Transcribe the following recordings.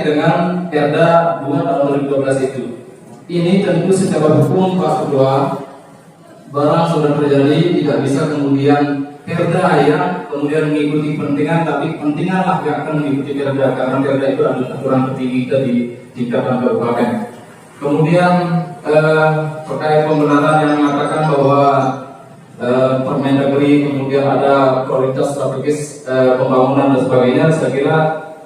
dengan Perda 2 tahun 2012 itu. Ini tentu secara hukum Pak Ketua, barang sudah terjadi tidak bisa kemudian Perda ya kemudian mengikuti kepentingan, tapi kepentinganlah yang akan mengikuti Perda, karena Perda itu adalah aturan tertinggi kita di tingkat kabupaten. Kemudian terkait pembenaran yang mengatakan bahwa Permendagri kemudian ada prioritas strategis pembangunan dan sebagainya, saya kira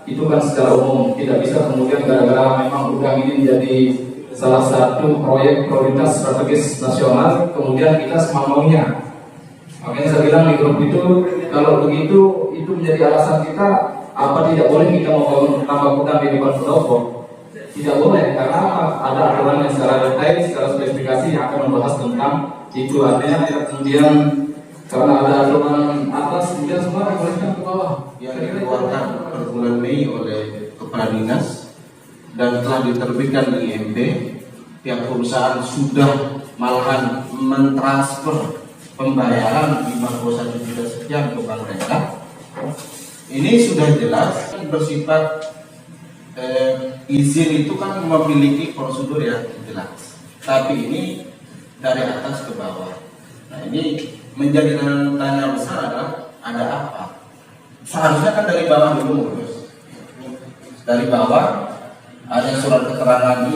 itu kan secara umum, tidak bisa kemudian gara-gara memang udang ini menjadi salah satu proyek prioritas strategis nasional kemudian kita semau-maunya. Makanya saya bilang di grup itu, kalau begitu itu menjadi alasan kita apa tidak boleh kita membangun tambak udang di depan pendopo. Tidak boleh, karena ada aturan yang secara detail, secara spesifikasi yang akan membahas tentang itu. Artinya tidak kemudian karena ada aturan atas kemudian semua dibolehkan ke bawah. Yang dikeluarkan per bulan Mei oleh Kepala Dinas dan telah diterbitkan di IMB, pihak perusahaan sudah malahan mentransfer pembayaran 51 juta sekian ke bank daerah. Ini sudah jelas bersifat izin itu kan memiliki prosedur yang jelas, tapi ini dari atas ke bawah. Nah, ini menjadi tanya besar adalah ada apa? Seharusnya kan dari bawah dulu ngurus. Dari bawah ada surat keterangan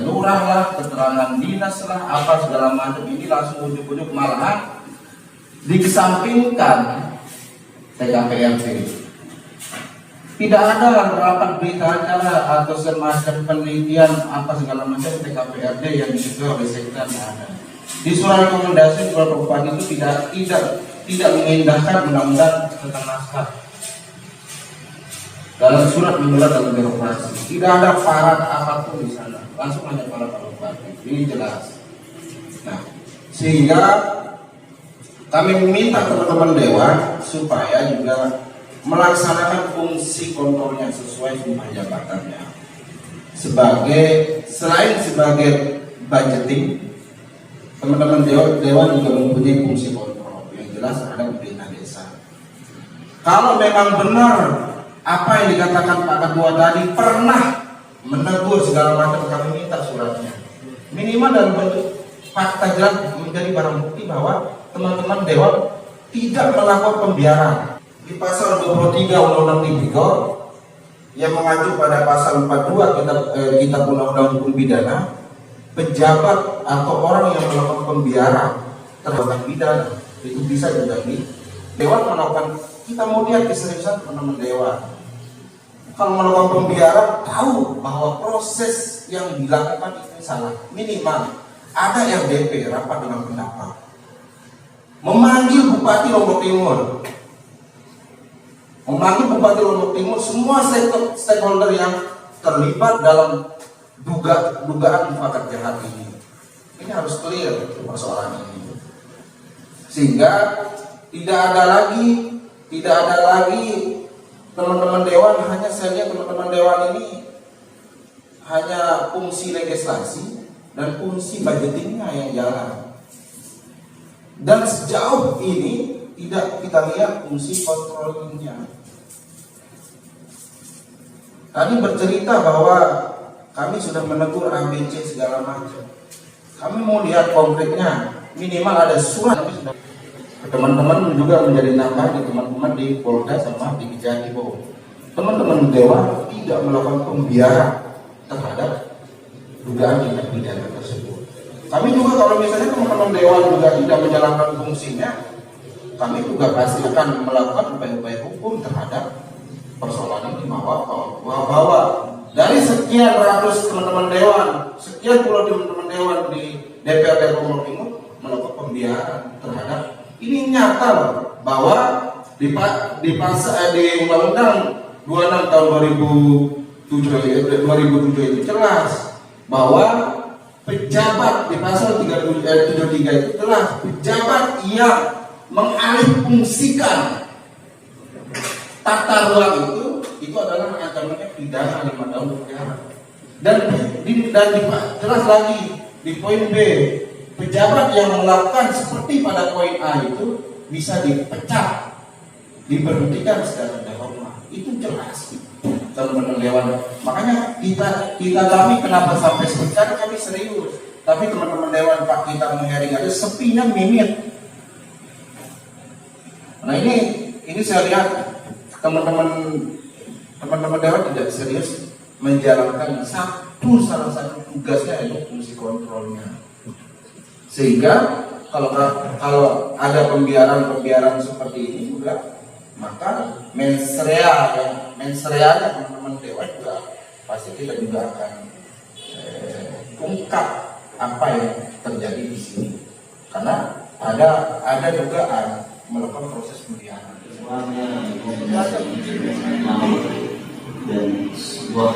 lurah lah, keterangan dinas lah, apa segala macam, ini langsung ujuk-ujuk malahan dikesampingkan TKPRD. Tidak ada rapat berita acara atau semacam penelitian apa segala macam TKPRD yang disesuaikan oleh sektor ada. Di surat rekomendasi Kepala Bupati itu tidak mengindahkan undang-undang tentang naskah. Dalam surat menyurat dalam birokrasi tidak ada syarat apapun di sana, langsung hanya para Bupati. Ini jelas. Nah, sehingga kami meminta teman-teman dewan supaya juga melaksanakan fungsi kontrolnya sesuai sumpah jabatannya. Selain sebagai budgeting, teman-teman dewan juga mempunyai fungsi kontrol. Yang jelas ada pembina desa. Kalau memang benar apa yang dikatakan Pak Ketua tadi pernah menegur segala macam, kami minta suratnya. Minimal dalam bentuk fakta jelas menjadi barang bukti bahwa teman-teman dewan tidak melakukan pembiaran. Di pasal 23 Undang-Undang Tipikor yang mengacu pada pasal 42 Kitab Undang-Undang Hukum Pidana, pejabat atau orang yang melakukan pembiaran terhadap pidana itu bisa juga di dewan melakukan. Kita mau lihat keseriusan teman-teman dewan. Kalau melakukan pembiaran, tahu bahwa proses yang dilakukan itu salah. Minimal ada RDP, rapat dengan pendapat, memanggil Bupati Lombok Timur, semua stakeholder yang terlibat dalam dugaan mufakat jahat ini. Ini harus clear persoalan ini, sehingga tidak ada lagi teman-teman dewan hanya saja teman-teman dewan ini hanya fungsi legislasi dan fungsi budgetingnya yang jalan. Dan sejauh ini tidak kita lihat fungsi kontrolnya. Tadi bercerita bahwa kami sudah menegur ABC segala macam. Kami mau lihat konkretnya, minimal ada surat. Teman-teman juga menjadi nambah di teman-teman di Polda sama di Kejati bahwa teman-teman dewan tidak melakukan pembiaran terhadap dugaan tindak pidana tersebut. Kami juga kalau misalnya teman-teman dewan juga tidak menjalankan fungsinya, kami juga pasti akan melakukan upaya-upaya hukum terhadap persoalan ini, bahwa dari sekian ratus teman-teman dewan, sekian puluh teman-teman dewan di DPRD Lombok Timur melakukan pembiaran terhadap ini. Nyata bahwa di Undang-Undang 26 tahun 2007 itu jelas bahwa pejabat di pasal 73 itu jelas pejabat yang mengalihfungsikan tata ruang itu adalah ancamannya pidana 5 tahun penjara. Dan jelas lagi di poin B, pejabat yang melakukan seperti pada poin A itu bisa dipecat, diberhentikan secara dihormat. Itu jelas. teman-teman dewan. Makanya kita kami kenapa sampai sekarang kami serius. Tapi teman-teman dewan Pak kita mengering aja sepinya minit. Nah ini saya lihat teman-teman dewan tidak serius menjalankan salah satu tugasnya yaitu fungsi kontrolnya. Sehingga kalau ada pembiaran seperti ini juga, maka mensreanya teman-teman dewan juga pasti kita juga akan ungkap apa yang terjadi di sini. Karena ada dugaan melakukan proses pembiaran. Dan sebuah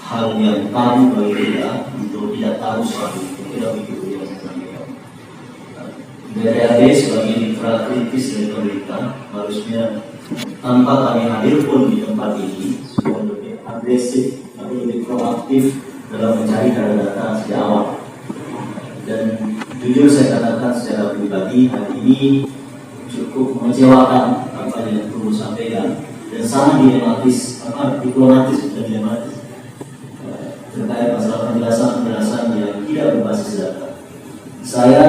hal yang tabu bagi kita untuk tidak tahu soal itu, tidak mengikuti DPRD sebagai mitra kritis dari pemerintah harusnya tanpa kami hadir pun di tempat ini supaya lebih agresif atau lebih proaktif dalam mencari data-data sejak awal. Dan jujur saya katakan secara pribadi hari ini cukup mengecewakan apa yang perlu sampaikan dan sangat diplomatis terkait masalah penjelasan yang tidak berbasis data. Saya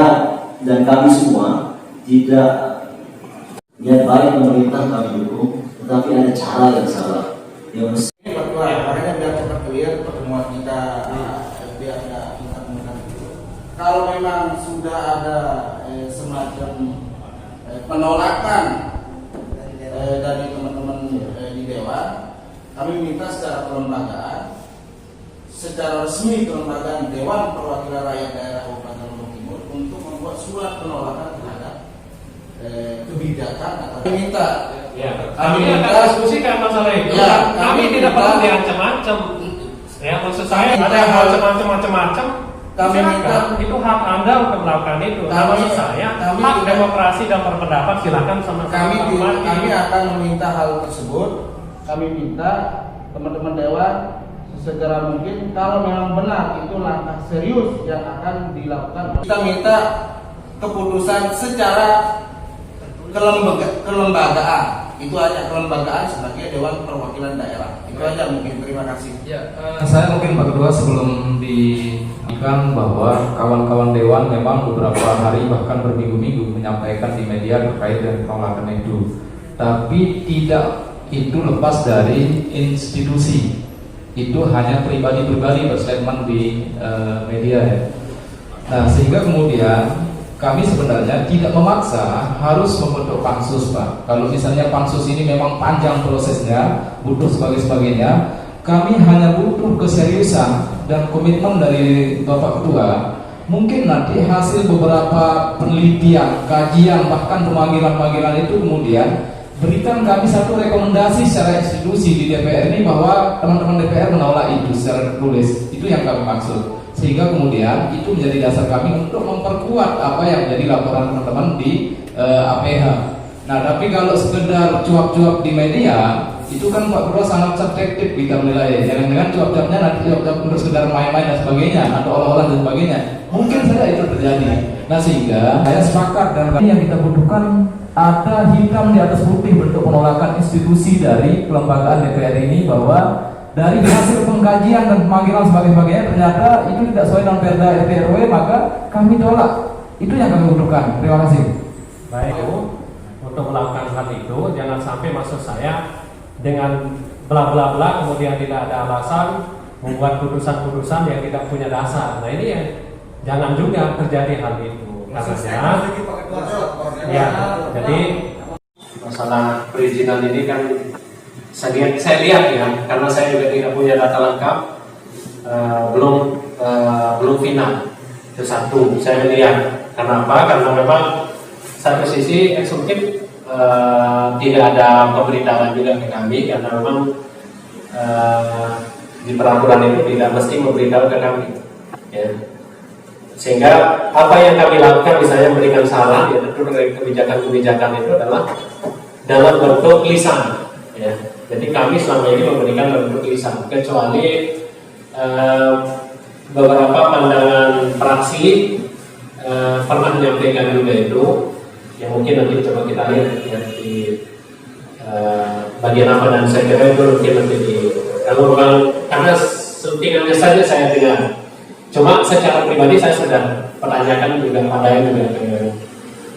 dan kami semua tidak niat baik pemerintah kami dukung, tetapi ada cara yang salah yang mesti. Makanya biar cepat clear pertemuan kita biar nggak ingat itu. Kalau memang sudah ada semacam penolakan dari teman-teman di dewan, kami minta secara kelembagaan, secara resmi kelembagaan Dewan Perwakilan Rakyat Daerah Kabupaten Lombok Timur untuk membuat surat penolakan terhadap kebijakan atau kami minta. Ya, kami akan diskusikan masalah itu. Ya, kami tidak perlu diancam-ancam. Ya, maksud saya ada hal macam-macam. Kami minta itu hak Anda untuk melakukan itu. Maksud saya hak demokrasi dan berpendapat silakan sama kami akan meminta hal tersebut. Kami minta teman-teman dewan sesegera mungkin kalau memang benar itu langkah serius yang akan dilakukan. Kita minta keputusan secara kelembagaan. Itu aja, kelembagaan sebagai Dewan Perwakilan Daerah. Itu aja mungkin. Terima kasih. Ya, saya mungkin Pak Ketua sebelum diikan bahwa kawan-kawan Dewan memang beberapa hari bahkan berminggu-minggu menyampaikan di media terkait dengan penolakan itu. Tapi tidak itu lepas dari institusi. Itu hanya pribadi-pribadi berstatement di media ya. Nah, sehingga kemudian kami sebenarnya tidak memaksa harus membentuk pansus, Pak. Kalau misalnya pansus ini memang panjang prosesnya, butuh sebagainya, kami hanya butuh keseriusan dan komitmen dari Bapak Ketua. Mungkin nanti hasil beberapa penelitian, kajian, bahkan pemanggilan-pemanggilan itu kemudian berikan kami satu rekomendasi secara institusi di DPR ini bahwa teman-teman DPR menolak itu secara tertulis. Itu yang kami maksud. Sehingga kemudian itu menjadi dasar kami untuk memperkuat apa yang menjadi laporan teman-teman di APH. Nah, tapi kalau sekedar cuap-cuap di media, itu kan Pak Ketua sangat subjektif kita menilai. Jangan-jangan cuap-cuapnya nanti cuap-cuap untuk sekedar main-main dan sebagainya, atau olah-olah dan sebagainya. Mungkin saja itu terjadi. Nah, sehingga saya sepakat dengan yang kita butuhkan ada hitam di atas putih bentuk penolakan institusi dari kelembagaan DPR ini bahwa dari hasil pengkajian dan pemanggilan sebagainya ternyata itu tidak sesuai dengan Perda RT RW, maka kami tolak. Itu yang kami butuhkan. Terima kasih. Baik, untuk melakukan hal itu jangan sampai maksud saya dengan bla bla bla kemudian tidak ada alasan membuat putusan-putusan yang tidak punya dasar. Nah, ini ya jangan juga terjadi hal itu. Karena ya, jadi masalah perizinan ini kan saya lihat ya, karena saya juga tidak punya data lengkap, belum final. Itu satu, saya melihat. Kenapa? Karena memang satu sisi eksekutif tidak ada pemberitahuan juga ke kami, karena memang di peraturan itu tidak mesti memberitahu ke kami. Ya. Sehingga apa yang kami lakukan, misalnya memberikan saran, ya tentu dari kebijakan-kebijakan itu adalah dalam bentuk lisan. Ya. Jadi kami selama ini memberikan bentuk lisan, kecuali beberapa pandangan praksi pernah menyampaikan juga itu, yang mungkin nanti coba kita lihat ya, di bagian apa, dan saya kira itu mungkin nanti di Kalau karena suntingannya saja saya tidak. Cuma secara pribadi saya sudah pertanyakan juga pada yang juga ke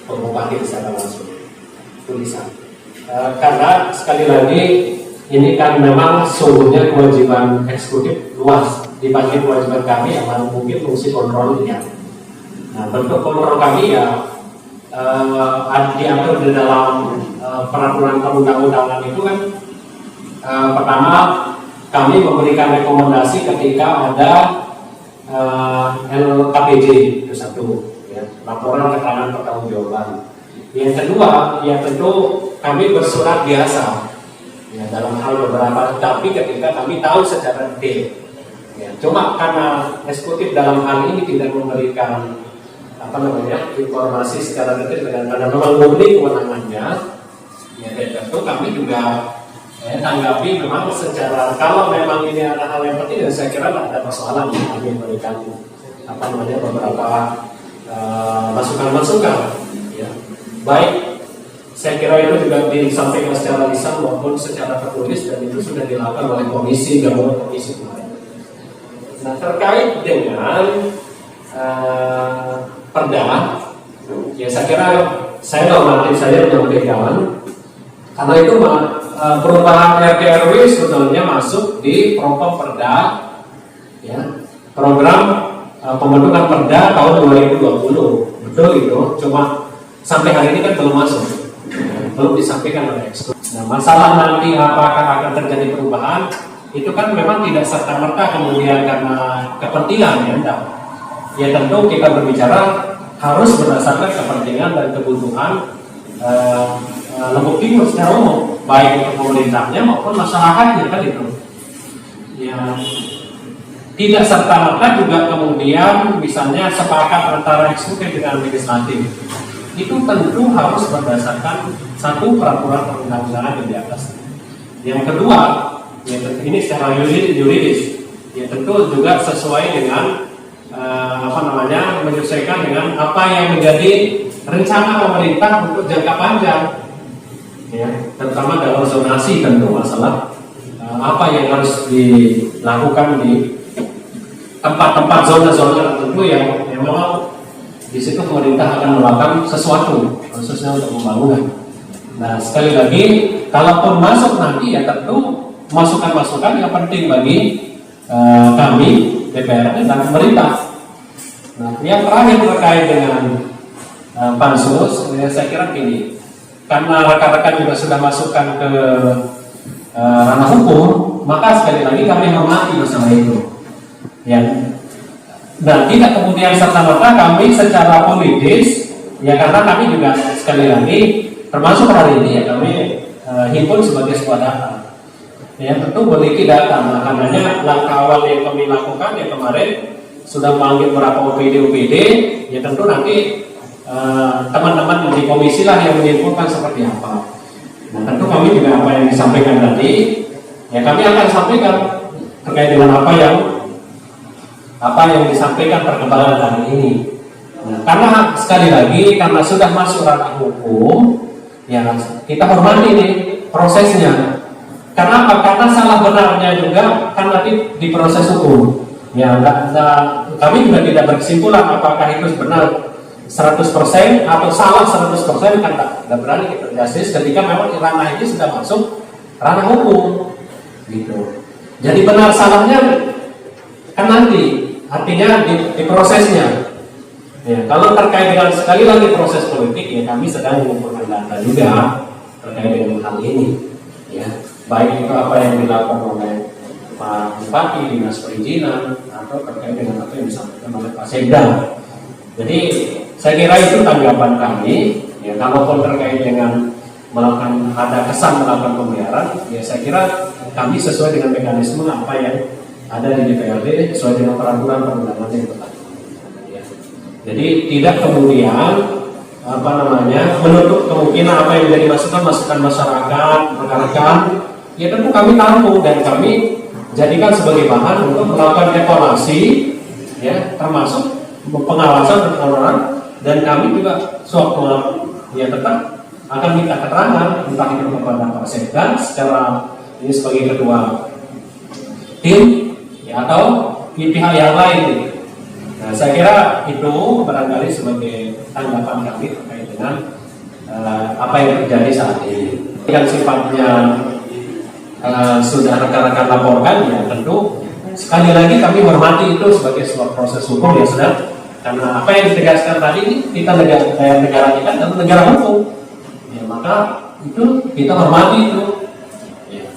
Bupati secara langsung tulisan. Karena sekali lagi ini kan memang sungguhnya kewajiban eksekutif luas dibanding kewajiban kami yang mungkin fungsi kontrolnya. Nah, bentuk kontrol kami ya diatur di dalam peraturan perundang-undangan itu kan pertama kami memberikan rekomendasi ketika ada LKPJ itu satu, ya, laporan keterangan pertanggungjawaban. Yang kedua, ya tentu kami bersurat biasa, ya, dalam hal beberapa, tapi ketika kami tahu secara detail, ya, cuma karena eksekutif dalam hal ini tidak memberikan informasi secara detail dan karena memang murni kewenangannya, ya tentu kami juga tanggapi memang secara kalau memang ini ada hal yang penting, dan saya kira tidak ada persoalan ya, kami memberikan beberapa masukan-masukan, ya. Baik, saya kira itu juga disampaikan secara lisan maupun secara tertulis dan itu sudah dilakukan oleh komisi gabungan komisi kemarin. Nah, terkait dengan perda, ya saya kira saya normatif saya menyampaikan karena itu perubahan RT RW sebetulnya masuk di program perda, ya, program pembentukan perda tahun 2020, betul itu. Cuma sampai hari ini kan belum masuk, belum disampaikan oleh eksekutif. Nah, masalah nanti apakah akan terjadi perubahan itu kan memang tidak serta merta kemudian karena kepentingan, ya, enggak. Ya tentu kita berbicara harus berdasarkan kepentingan dan kebutuhan Lombok Timur secara umum, baik untuk pemerintahnya maupun masyarakatnya, kan itu. Ya, tidak serta merta juga kemudian misalnya sepakat antara eksekutif dengan legislatif. Itu tentu harus berdasarkan satu peraturan perundang-undangan yang di atas. Yang kedua, ya ini secara yuridis, ya tentu juga sesuai dengan menyesuaikan dengan apa yang menjadi rencana pemerintah untuk jangka panjang, ya, terutama dalam zonasi tentu masalah apa yang harus dilakukan di tempat-tempat zona-zona tertentu yang memang di situ pemerintah akan melakukan sesuatu khususnya untuk pembangunan. Nah, sekali lagi, kalaupun masuk nanti ya tentu masukan-masukan yang penting bagi kami DPR dan pemerintah. Nah, yang terakhir terkait dengan pansus, ya, saya kira gini, karena rekan-rekan juga sudah masukkan ke ranah hukum, maka sekali lagi kami hormati masalah itu. Ya, dan tidak kemudian serta-merta kami secara politis, ya karena kami juga sekali lagi termasuk hari ini ya kami himpun sebagai sebuah data. Ya tentu memiliki data, makanya langkah awal yang kami lakukan ya kemarin sudah memanggil beberapa OPD, ya tentu nanti teman-teman di komisi lah yang menyimpulkan seperti apa. Nah tentu kami juga apa yang disampaikan tadi, ya kami akan sampaikan terkait dengan apa yang disampaikan perkembangan hari ini. Nah, karena sekali lagi karena sudah masuk ranah hukum, ya kita hormati nih prosesnya. Karena apa? Karena salah benarnya juga kan nanti di proses hukum. Ya, kami juga tidak berkesimpulan apakah itu benar 100% atau salah 100%, kan tidak berani kita justice ketika memang ranah ini sudah masuk ranah hukum, gitu. Jadi benar salahnya kan nanti, artinya di prosesnya. Ya, kalau terkait dengan sekali lagi proses politik, ya kami sedang mengumpulkan data juga terkait dengan hal ini. Ya, baik itu apa yang dilakukan oleh Pak Bupati, Dinas Perizinan, atau terkait dengan apa yang disampaikan oleh Pak Sekda. Jadi saya kira itu tanggapan kami. Ya, kalaupun terkait dengan melakukan ada kesan melakukan pembiaran, ya saya kira kami sesuai dengan mekanisme apa yang ada di DPRD sesuai dengan peraturan perundangan yang berlaku. Ya. Jadi tidak kemudian menutup kemungkinan apa yang menjadi masukan masyarakat, rekan-rekan, ya tentu kami tampung dan kami jadikan sebagai bahan untuk melakukan evaluasi, ya termasuk pengawasan dan pengelolaan, dan kami juga sewaktu ya tetap akan minta keterangan entah itu kepada Pak Sekda secara ini sebagai ketua tim ya, atau pihak yang lain gitu. Nah, saya kira itu barangkali sebagai tanggapan kami terkait dengan apa yang terjadi saat ini. Kan sifatnya sudah rekan-rekan laporkan, ya tentu sekali lagi kami hormati itu sebagai sebuah proses hukum ya sudah. Karena apa yang ditegaskan tadi ini kita negara kita adalah negara hukum, ya, maka itu kita hormati itu. Ya.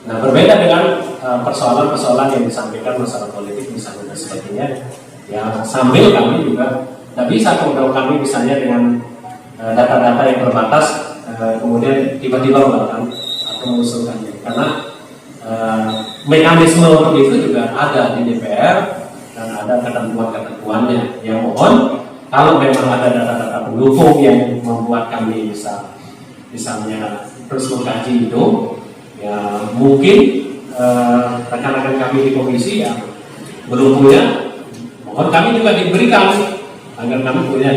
Nah, berbeda dengan persoalan-persoalan yang disampaikan masalah politik misalnya dan sebagainya. Ya, sambil kami juga tidak bisa kalau kami misalnya dengan data-data yang terbatas kemudian tiba-tiba melakukan atau mengusulkannya, karena mekanisme untuk itu juga ada di DPR dan ada ketentuan-ketentuannya. Yang mohon kalau memang ada data-data pendukung yang membuat kami bisa misalnya terus mengkaji itu, ya mungkin rekan-rekan kami di komisi yang belum punya, mohon kami juga diberikan agar kami punya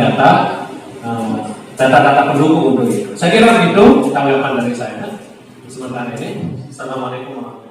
data-data pendukung untuk itu. Saya kira itu tanggapan dari saya sementara ini. Assalamualaikum warahmatullahi wabarakatuh.